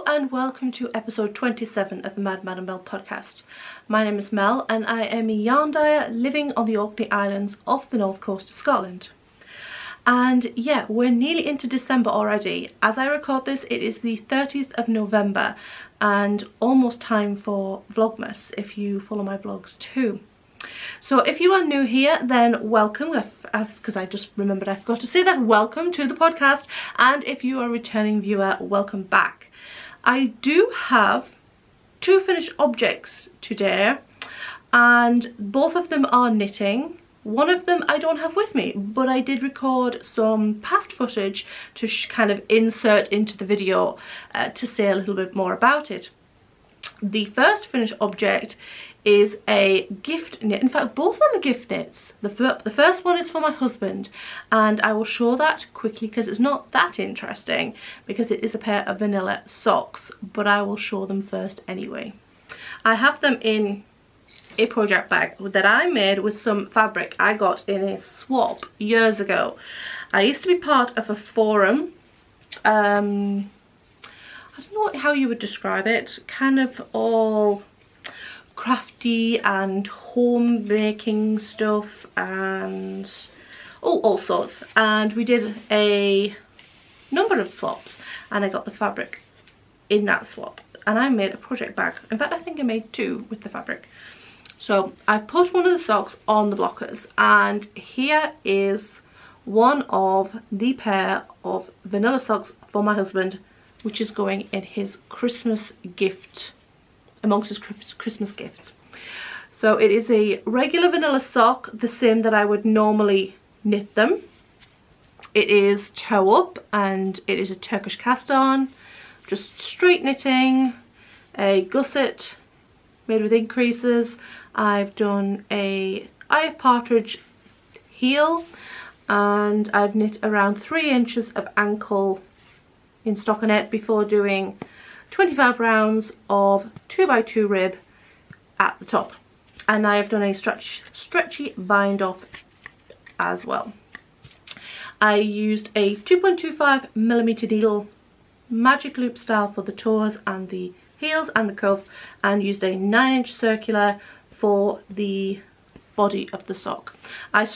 and welcome to episode 27 of the Mad Madam Mel podcast. My name is Mel and I am a yarn dyer living on the Orkney Islands off the north coast of Scotland. And yeah, we're nearly into December already. As I record this, it is the 30th of November and almost time for Vlogmas if you follow my vlogs too. So if you are new here, then welcome, because I just remembered I forgot to say that. Welcome to the podcast, and if you are a returning viewer, welcome back. I do have two finished objects today, and both of them are knitting. One of them I don't have with me, but I did record some past footage to kind of insert into the video to say a little bit more about it. The first finished object is a gift knit. In fact, both of them are gift knits. The first one is for my husband, and I will show that quickly because it's not that interesting because it is a pair of vanilla socks, but I will show them first anyway. I have them in a project bag that I made with some fabric I got in a swap years ago. I used to be part of a forum. I don't know how you would describe it, kind of all crafty and homemaking stuff and all sorts, and we did a number of swaps and I got the fabric in that swap and I made a project bag. In fact, I think I made two with the fabric. So I've put one of the socks on the blockers, and here is one of the pair of vanilla socks for my husband, which is going in his Christmas gift, amongst his Christmas gifts. So it is a regular vanilla sock, the same that I would normally knit them. It is toe up and it is a Turkish cast on, just straight knitting, a gusset made with increases. I've done a eye of partridge heel, and I've knit around 3 inches of ankle in stockinette before doing 25 rounds of 2x2 rib at the top, and I have done a stretchy bind off as well. I used a 2.25mm needle, magic loop style for the toes and the heels and the cuff, and used a 9-inch circular for the body of the sock. I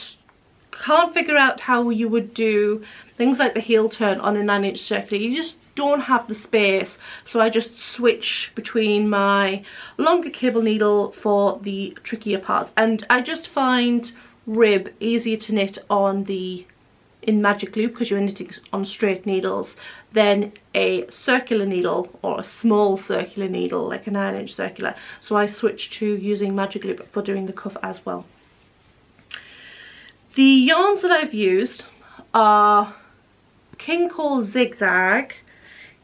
can't figure out how you would do things like the heel turn on a 9-inch circular. You just don't have the space, so I just switch between my longer cable needle for the trickier parts, and I just find rib easier to knit in magic loop because you're knitting on straight needles than a circular needle or a small circular needle like a 9-inch circular, so I switched to using magic loop for doing the cuff as well. The yarns that I've used are King Cole Zigzag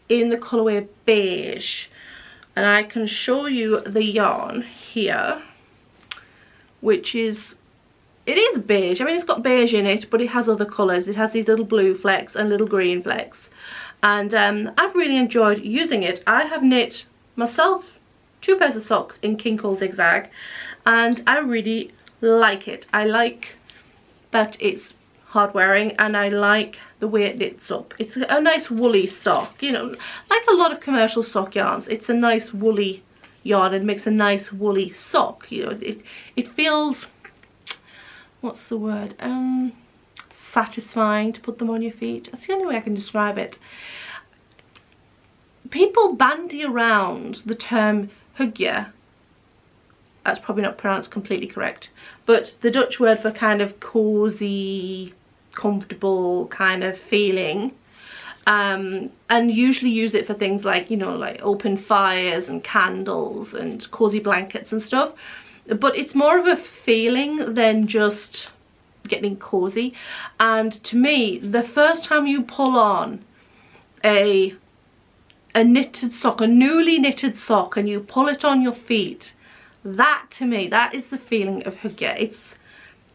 in the colourway beige, and I can show you the yarn here, which is, it is beige. I mean, it's got beige in it, but it has other colours. It has these little blue flecks and little green flecks, and I've really enjoyed using it. I have knit myself 2 pairs of socks in King Cole Zigzag, and I really like it. I like that it's hard wearing, and I like the way it knits up. It's a nice woolly sock, you know, like a lot of commercial sock yarns. It's a nice woolly yarn and makes a nice woolly sock. You know, it feels, what's the word, satisfying to put them on your feet. That's the only way I can describe it. People bandy around the term hugje. That's probably not pronounced completely correct, but the Dutch word for kind of cozy, comfortable kind of feeling, and usually use it for things like, you know, like open fires and candles and cozy blankets and stuff, but it's more of a feeling than just getting cozy. And to me, the first time you pull on a knitted sock, a newly knitted sock, and you pull it on your feet, that to me, that is the feeling of hugje.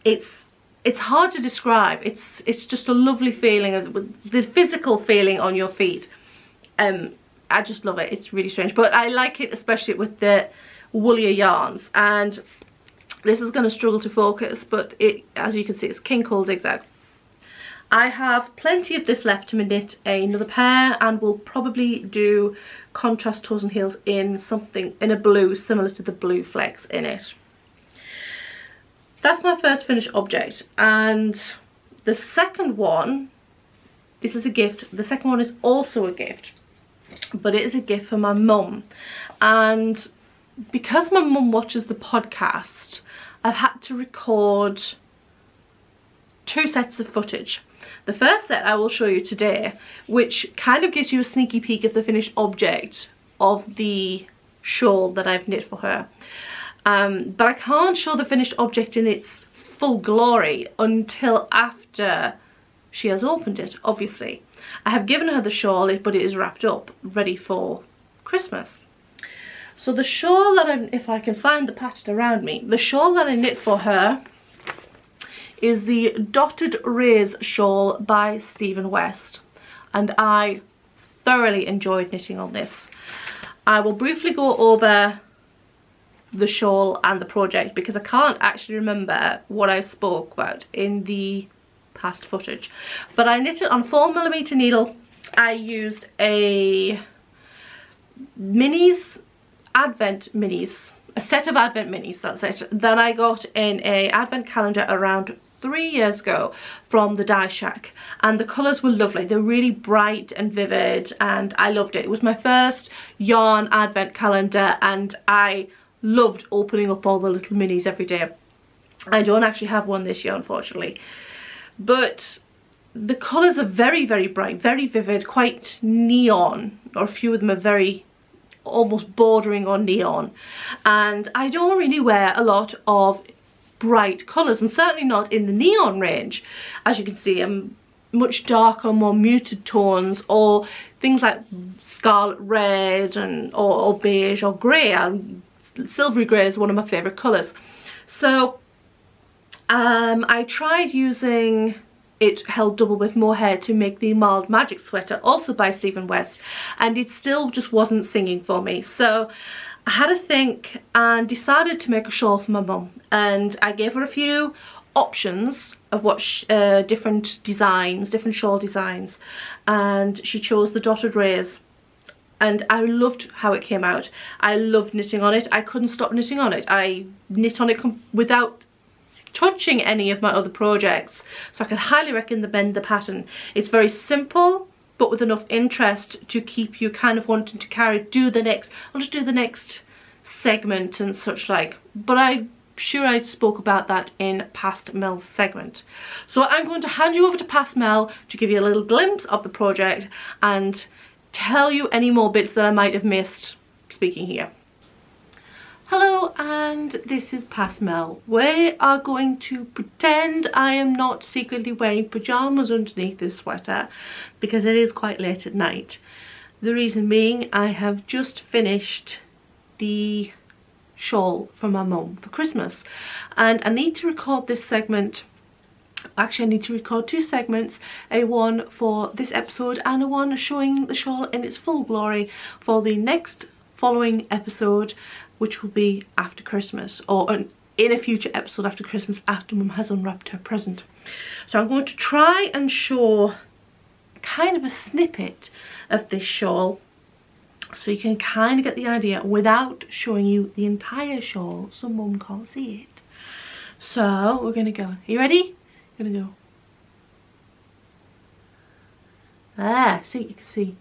It's hard to describe. It's just a lovely feeling of the physical feeling on your feet. I just love it. It's really strange, but I like it especially with the woollier yarns. And this is going to struggle to focus, but it, as you can see, it's King Cole Zigzag. I have plenty of this left to knit another pair, and we'll probably do contrast toes and heels in something in a blue similar to the blue flecks in it. That's my first finished object, and the second one, this is a gift. The second one is also a gift, but it is a gift for my mum. And because my mum watches the podcast, I've had to record 2 sets of footage. The first set I will show you today, which kind of gives you a sneaky peek of the finished object of the shawl that I've knit for her. But I can't show the finished object in its full glory until after she has opened it, obviously. I have given her the shawl, but it is wrapped up, ready for Christmas. So the shawl that if I can find the pattern around me, the shawl that I knit for her is the Dotted Rays shawl by Stephen West, and I thoroughly enjoyed knitting on this. I will briefly go over the shawl and the project because I can't actually remember what I spoke about in the past footage, but I knit it on 4mm needle. I used a a set of advent minis, that's it, that I got in a advent calendar around 3 years ago from the Dye Shack, and the colours were lovely. They're really bright and vivid, and I loved it. It was my first yarn advent calendar, and I loved opening up all the little minis every day. I don't actually have one this year, unfortunately, but the colours are very, very bright, very vivid, quite neon, or a few of them are very almost bordering on neon, and I don't really wear a lot of bright colours, and certainly not in the neon range. As you can see, I'm much darker, more muted tones, or things like scarlet red and or beige or grey. Silvery grey is one of my favourite colours. So I tried using it held double with mohair to make the Mild Magic sweater, also by Stephen West, and it still just wasn't singing for me. So I had a think and decided to make a shawl for my mum, and I gave her a few options of what different shawl designs, and she chose the Dotted Rays, and I loved how it came out. I loved knitting on it. I couldn't stop knitting on it. I knit on it without touching any of my other projects, so I can highly recommend the pattern. It's very simple, but with enough interest to keep you kind of wanting to I'll just do the next segment and such like, but I'm sure I spoke about that in past Mel's segment. So I'm going to hand you over to past Mel to give you a little glimpse of the project and tell you any more bits that I might have missed speaking here. Hello, and this is past Mel. We are going to pretend I am not secretly wearing pyjamas underneath this sweater because it is quite late at night. The reason being, I have just finished the shawl for my mum for Christmas, and I need to record this segment. Actually, I need to record 2 segments, a one for this episode and a one showing the shawl in its full glory for the next following episode, which will be after Christmas, or in a future episode after Christmas, after Mum has unwrapped her present. So I'm going to try and show kind of a snippet of this shawl so you can kind of get the idea without showing you the entire shawl so Mum can't see it. So we're gonna go. Are you ready? Gonna go. There, see, you can see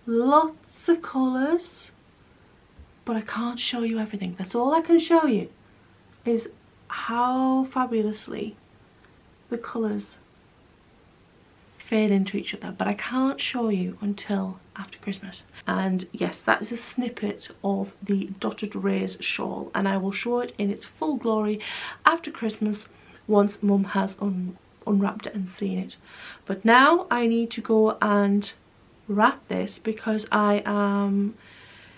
lots of colours, but I can't show you everything. That's all I can show you, is how fabulously the colours fade into each other, but I can't show you until after Christmas. And yes, that is a snippet of the Dotted Rays shawl, and I will show it in its full glory after Christmas once Mum has unwrapped it and seen it. But now I need to go and wrap this because I am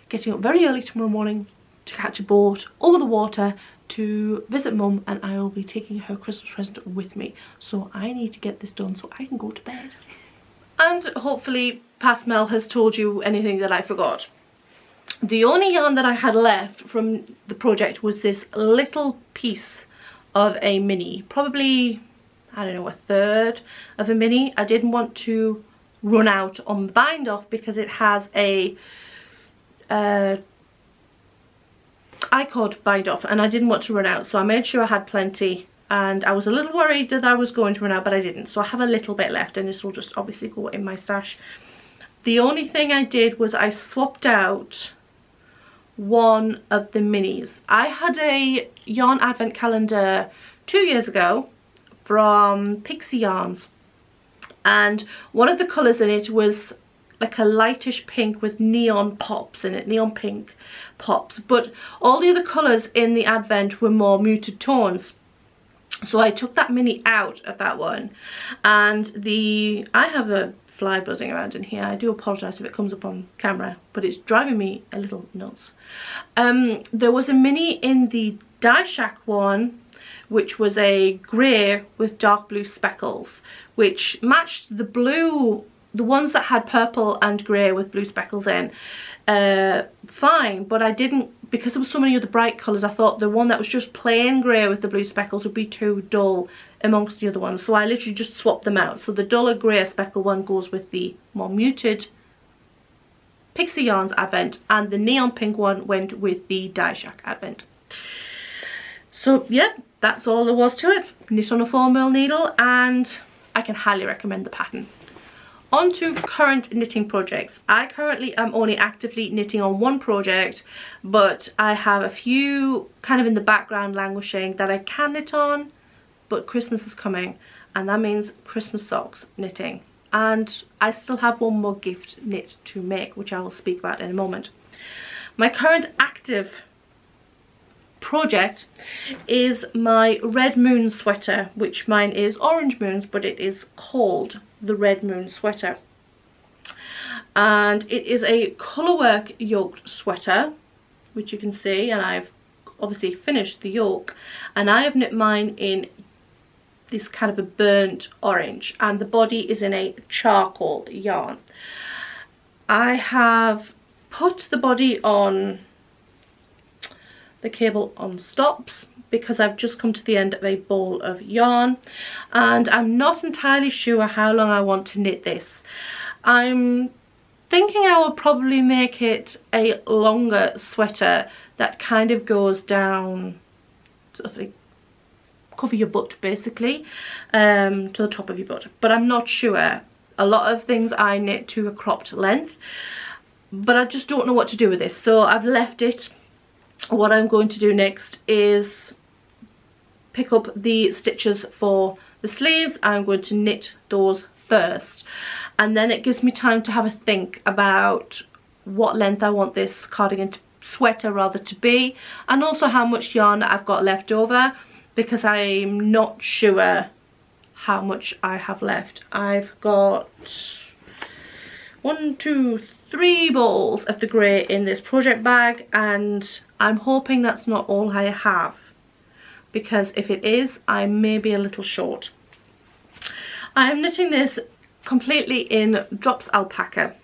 getting up very early tomorrow morning to catch a boat over the water to visit Mum, and I will be taking her Christmas present with me. So I need to get this done so I can go to bed. And hopefully past Mel has told you anything that I forgot. The only yarn that I had left from the project was this little piece of a mini, probably I don't know, a third of a mini. I didn't want to run out on the bind off because it has a I-cord bind off, and I didn't want to run out, so I made sure I had plenty, and I was a little worried that I was going to run out, but I didn't. So I have a little bit left, and this will just obviously go in my stash. The only thing I did was I swapped out one of the minis. I had a yarn advent calendar 2 years ago from Pixie Yarns, and one of the colours in it was like a lightish pink with neon pops in it, neon pink pops, but all the other colours in the advent were more muted tones. So I took that mini out of that one, and I have a fly buzzing around in here. I do apologise if it comes up on camera, but it's driving me a little nuts. There was a mini in the Dye Shack one, which was a grey with dark blue speckles, which matched the blue, the ones that had purple and grey with blue speckles in, fine, but I didn't, because there were so many other bright colours, I thought the one that was just plain grey with the blue speckles would be too dull amongst the other ones, so I literally just swapped them out. So the duller grey speckle one goes with the more muted Pixie Yarns Advent, and the neon pink one went with the Dye Shack Advent. So yeah, that's all there was to it. Knit on a 4mm needle, and I can highly recommend the pattern. On to current knitting projects. I currently am only actively knitting on one project, but I have a few kind of in the background languishing that I can knit on, but Christmas is coming, and that means Christmas socks knitting. And I still have one more gift knit to make, which I will speak about in a moment. My current active project is my Red Moon sweater, which mine is Orange Moons, but it is called the Red Moon sweater, and it is a colourwork yoked sweater, which you can see, and I've obviously finished the yoke, and I have knit mine in this kind of a burnt orange, and the body is in a charcoal yarn. I have put the body on the cable on stops because I've just come to the end of a ball of yarn, and I'm not entirely sure how long I want to knit this. I'm thinking I will probably make it a longer sweater that kind of goes down, sort of like cover your butt basically, to the top of your butt, but I'm not sure. A lot of things I knit to a cropped length, but I just don't know what to do with this, so I've left it. What I'm going to do next is pick up the stitches for the sleeves. I'm going to knit those first, and then it gives me time to have a think about what length I want this cardigan sweater rather to be, and also how much yarn I've got left over, because I'm not sure how much I have left. I've got 1, 2, 3 balls of the grey in this project bag, and I'm hoping that's not all I have, because if it is, I may be a little short. I am knitting this completely in Drops Alpaca.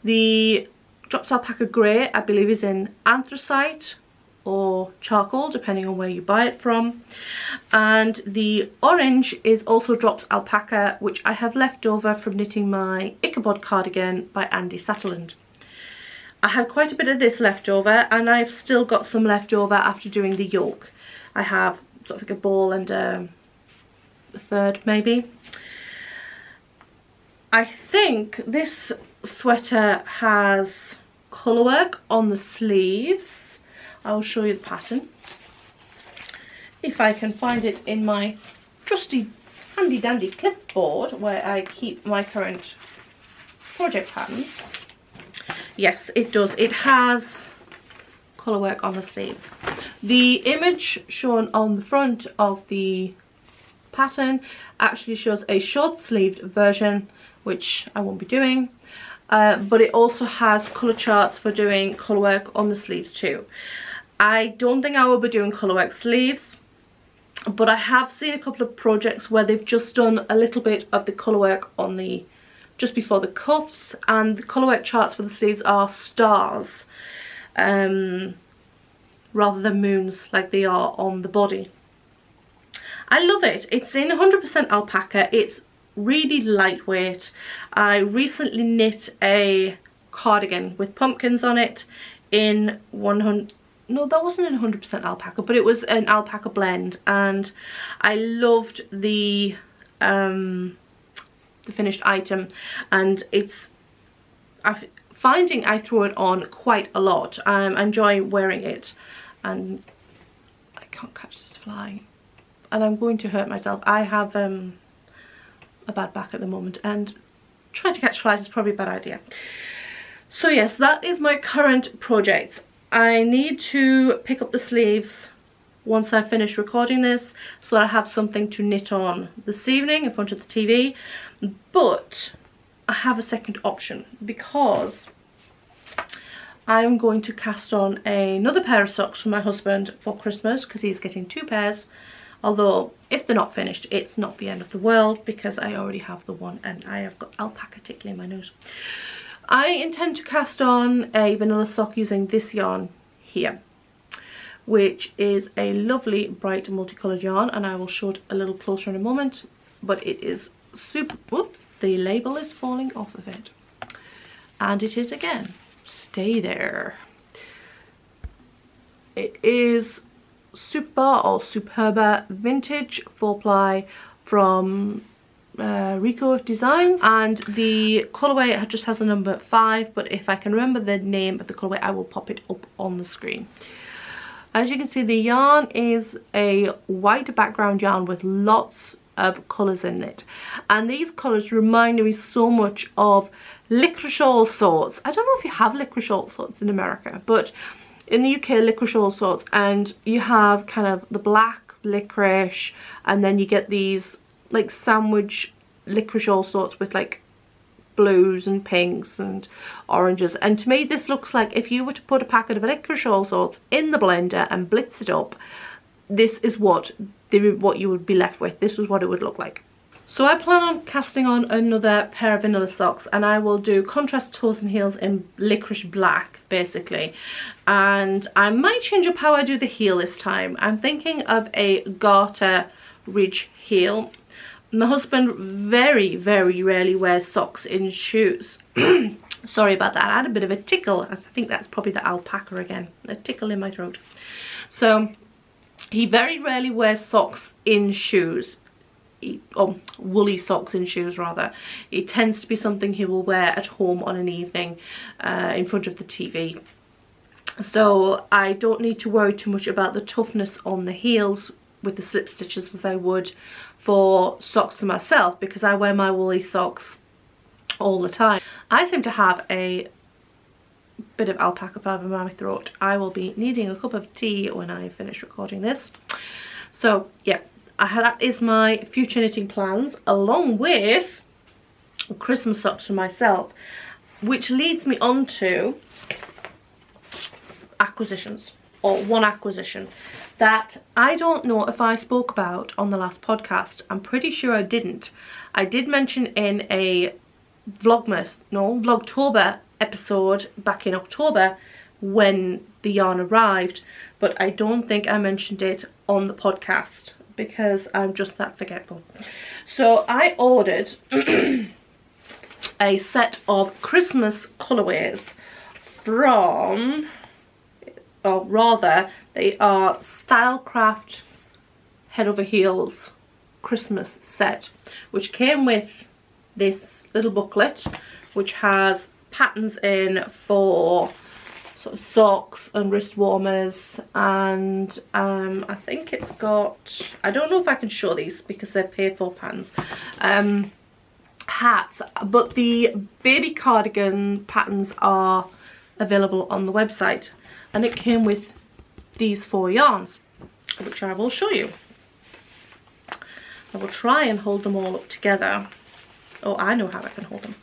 The Drops Alpaca grey, I believe, is in anthracite or charcoal, depending on where you buy it from, and the orange is also Drops Alpaca, which I have left over from knitting my Ichabod cardigan by Andy Satterland. I had quite a bit of this left over, and I've still got some left over after doing the yoke. I have sort of like a ball and a third maybe. I think this sweater has colourwork on the sleeves. I will show you the pattern if I can find it in my trusty handy dandy clipboard where I keep my current project patterns. Yes, it does. It has colourwork on the sleeves. The image shown on the front of the pattern actually shows a short-sleeved version, which I won't be doing, but it also has colour charts for doing colourwork on the sleeves too. I don't think I will be doing colourwork sleeves, but I have seen a couple of projects where they've just done a little bit of the colourwork on the just before the cuffs, and the colourwork charts for the sleeves are stars rather than moons like they are on the body. I love it. It's in 100% alpaca. It's really lightweight. I recently knit a cardigan with pumpkins on it in 100, no, that wasn't in 100% alpaca, but it was an alpaca blend, and I loved the finished item, and I'm finding I throw it on quite a lot. I enjoy wearing it, and I can't catch this fly, and I'm going to hurt myself. I have a bad back at the moment, and trying to catch flies is probably a bad idea. So yes, that is my current project. I need to pick up the sleeves once I finish recording this, so that I have something to knit on this evening in front of the TV. But I have a second option, because I'm going to cast on another pair of socks for my husband for Christmas, because he's getting 2 pairs. Although if they're not finished, it's not the end of the world, because I already have the one and I have got alpaca tickling my nose. I intend to cast on a vanilla sock using this yarn here, which is a lovely bright multicolored yarn, and I will show it a little closer in a moment. But it is super, whoop, the label is falling off of it, and it is again, stay there. It is Super or Superba vintage 4-ply from Rico Designs, and the colourway just has the number 5, but if I can remember the name of the colourway, I will pop it up on the screen. As you can see, the yarn is a white background yarn with lots of colours in it, and these colours remind me so much of licorice all sorts. I don't know if you have licorice all sorts in America, but in the UK, licorice all sorts, and you have kind of the black licorice, and then you get these like sandwich licorice all sorts with like blues and pinks and oranges. And to me, this looks like if you were to put a packet of licorice all sorts in the blender and blitz it up, this is what you would be left with. This is what it would look like. So I plan on casting on another pair of vanilla socks, and I will do contrast toes and heels in licorice black basically, and I might change up how I do the heel this time. I'm thinking of a garter ridge heel. My husband very rarely wears socks in shoes. Sorry about that, I had a bit of a tickle. I think that's probably the alpaca again, a tickle in my throat. So he very rarely wears socks in shoes. Woolly socks in shoes rather. It tends to be something he will wear at home on an evening in front of the TV. So I don't need to worry too much about the toughness on the heels with the slip stitches as I would for socks for myself, because I wear my woolly socks all the time. I seem to have a bit of alpaca fibre in my throat. I will be needing a cup of tea when I finish recording this. So yeah, that is my future knitting plans, along with Christmas socks for myself, which leads me on to acquisitions, or one acquisition that I don't know if I spoke about on the last podcast. I'm pretty sure I didn't. I did mention in a Vlogtober episode back in October when the yarn arrived, but I don't think I mentioned it on the podcast, because I'm just that forgetful. So I ordered a set of Christmas colourways from, or rather they are Stylecraft Head Over Heels Christmas set, which came with this little booklet which has patterns in for sort of socks and wrist warmers, and I think it's got, I don't know if I can show these because they're paid for patterns, hats, but the baby cardigan patterns are available on the website, and it came with these 4 yarns, which I will show you. I will try and hold them all up together. Oh, I know how I can hold them.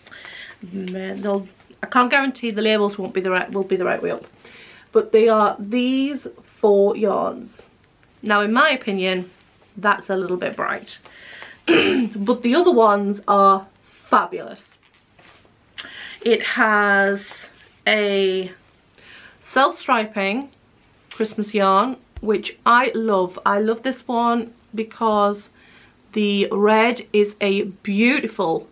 I can't guarantee the labels will be the right way up, but they are these 4 yarns. Now in my opinion, that's a little bit bright, but the other ones are fabulous. It has a self-striping Christmas yarn, which I love. I love this one. because the red is a beautiful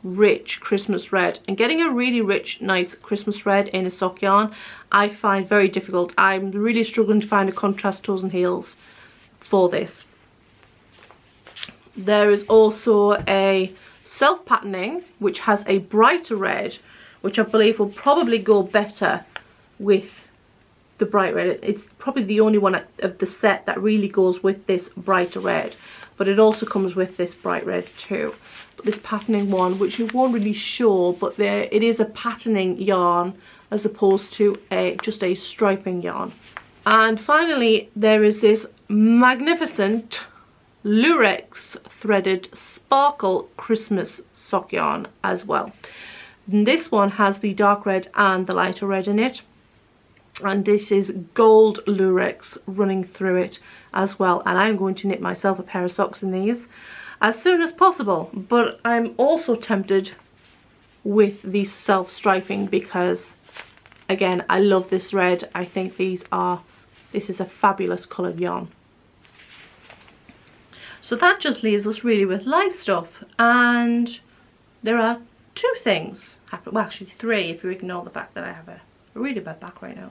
rich Christmas red, and getting a really rich nice Christmas red in a sock yarn I find very difficult. I'm really struggling to find a contrast toes and heels for this. There is also a self patterning which has a brighter red, which I believe will probably go better with the bright red. It's probably the only one of the set that really goes with this brighter red, but it also comes with this bright red too. But this patterning one, which you won't really show, but it is a patterning yarn as opposed to just a striping yarn. And finally there is this magnificent Lurex threaded sparkle Christmas sock yarn as well. And this one has the dark red and the lighter red in it, and this is gold Lurex running through it as well, and I'm going to knit myself a pair of socks in these as soon as possible. But I'm also tempted with the self-striping because, again, I love this red. I think this is a fabulous coloured yarn. So that just leaves us really with live stuff, and there are two things happening, well actually three if you ignore the fact that I have a really bad back right now.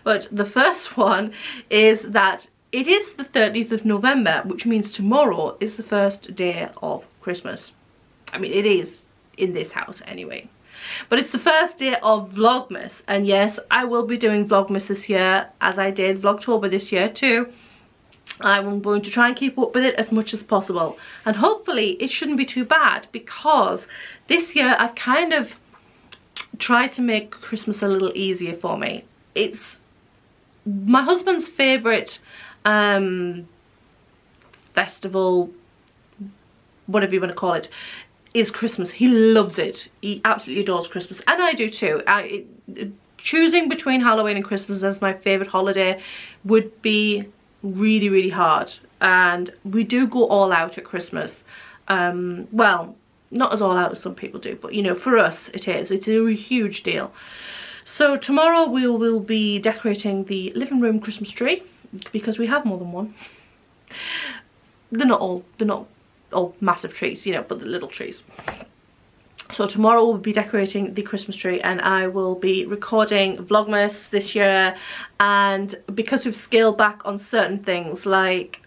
But the first one is that it is the 30th of November, which means tomorrow is the first day of Christmas. I mean, it is in this house anyway. But it's the first day of Vlogmas, and yes, I will be doing Vlogmas this year, as I did Vlogtober this year too. I'm going to try and keep up with it as much as possible, and hopefully it shouldn't be too bad, because this year I've kind of tried to make Christmas a little easier for me. It's my husband's favourite festival, whatever you want to call it, is Christmas. He loves it. He absolutely adores Christmas, and I do too. Choosing between Halloween and Christmas as my favourite holiday would be really, really hard, and we do go all out at Christmas. Well, not as all out as some people do, but you know, for us it's a huge deal. So tomorrow we will be decorating the living room Christmas tree, because we have more than one. They're not all massive trees, you know, but the little trees. So tomorrow we'll be decorating the Christmas tree, and I will be recording Vlogmas this year. And because we've scaled back on certain things, like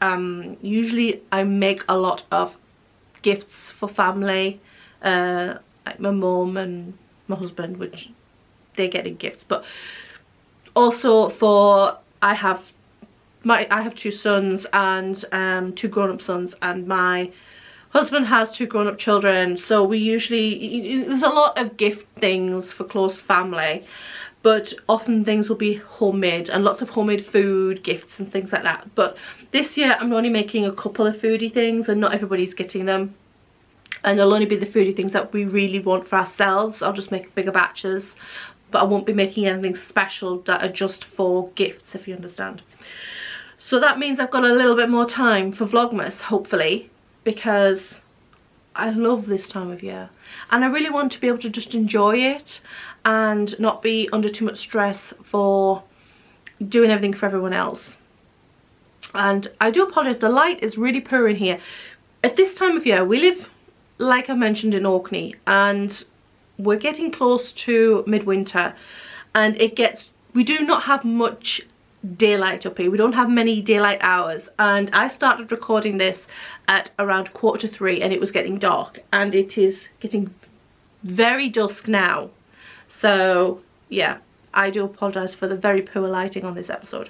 usually I make a lot of gifts for family, like my mum and my husband, which they're getting gifts, but also for I have two sons and two grown-up sons, and my husband has two grown-up children, so we usually, there's a lot of gift things for close family, but often things will be homemade, and lots of homemade food, gifts and things like that. But this year I'm only making a couple of foodie things, and not everybody's getting them, and they'll only be the foodie things that we really want for ourselves. I'll just make bigger batches, but I won't be making anything special that are just for gifts, if you understand. So that means I've got a little bit more time for Vlogmas, hopefully, because I love this time of year, and I really want to be able to just enjoy it and not be under too much stress for doing everything for everyone else. And I do apologise, the light is really poor in here. At this time of year, we live, like I mentioned, in Orkney, and we're getting close to midwinter, and we do not have much daylight up here. We don't have many daylight hours, and I started recording this at around 2:45, and it was getting dark, and it is getting very dusk now. So yeah, I do apologise for the very poor lighting on this episode.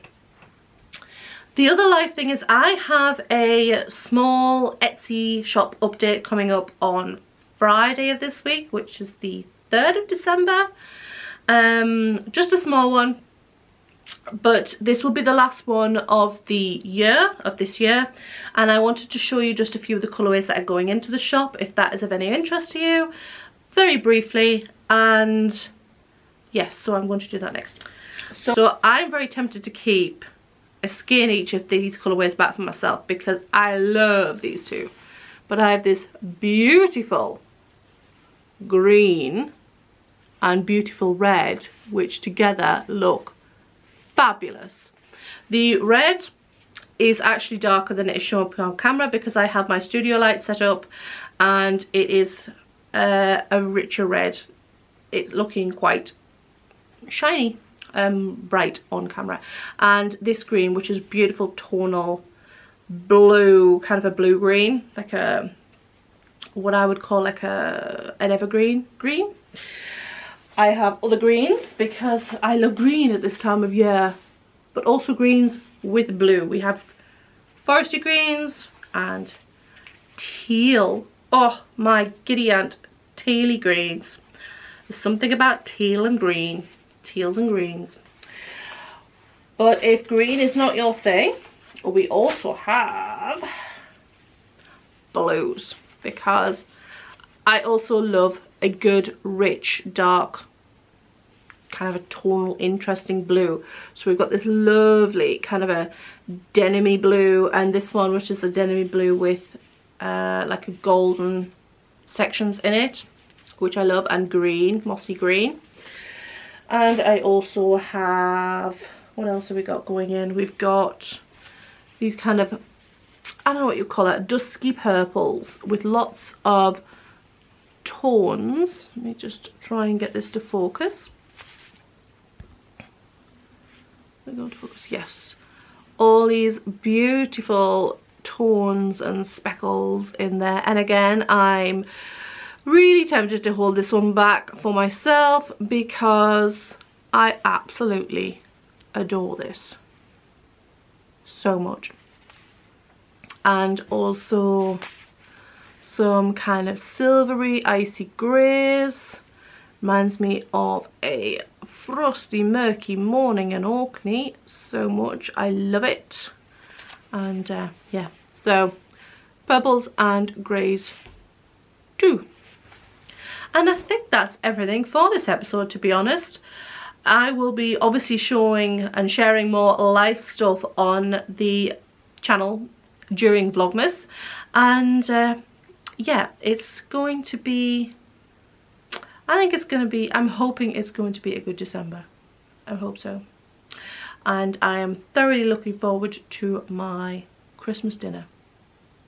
The other live thing is I have a small Etsy shop update coming up on Friday of this week, which is the 3rd of December. Just a small one, but this will be the last one of the year, of this year, and I wanted to show you just a few of the colourways that are going into the shop, if that is of any interest to you, very briefly. And yes, so I'm going to do that next. So I'm very tempted to keep a skein each of these colourways back for myself, because I love these two. But I have this beautiful green and beautiful red, which together look fabulous. The red is actually darker than it is shown up on camera because I have my studio light set up and it is a richer red. It's looking quite shiny, bright on camera. And this green, which is beautiful tonal blue, kind of a blue green, like a, what I would call like an evergreen green. I have other greens because I love green at this time of year, but also greens with blue. We have foresty greens and teal. Oh my giddy aunt, tealy greens. There's something about teal and green, teals and greens. But if green is not your thing, we also have blues, because I also love a good, rich, dark, kind of a tonal, interesting blue. So we've got this lovely kind of a denim-y blue, and this one which is a denim-y blue with like a golden sections in it, which I love, and green, mossy green. And I also have, what else have we got going in? We've got these kind of, I don't know what you call it, dusky purples with lots of tones. Let me just try and get this to focus. Going to focus, yes. All these beautiful tones and speckles in there. And again, I'm really tempted to hold this one back for myself because I absolutely adore this so much. And also some kind of silvery icy greys. Reminds me of a frosty murky morning in Orkney so much. I love it. And yeah, so purples and greys too. And I think that's everything for this episode, to be honest. I will be obviously showing and sharing more life stuff on the channel during Vlogmas. And yeah, it's going to be, I think it's going to be, I'm hoping it's going to be a good December. I hope so. And I am thoroughly looking forward to my Christmas dinner.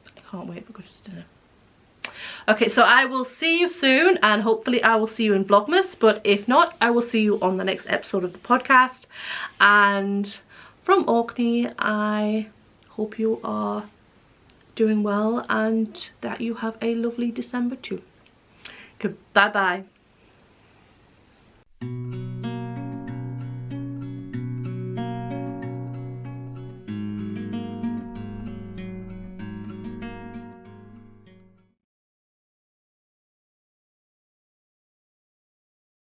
I can't wait for Christmas dinner. Okay, so I will see you soon, and hopefully I will see you in Vlogmas, but if not, I will see you on the next episode of the podcast. And from Orkney, I hope you are doing well and that you have a lovely December too. Okay, bye bye.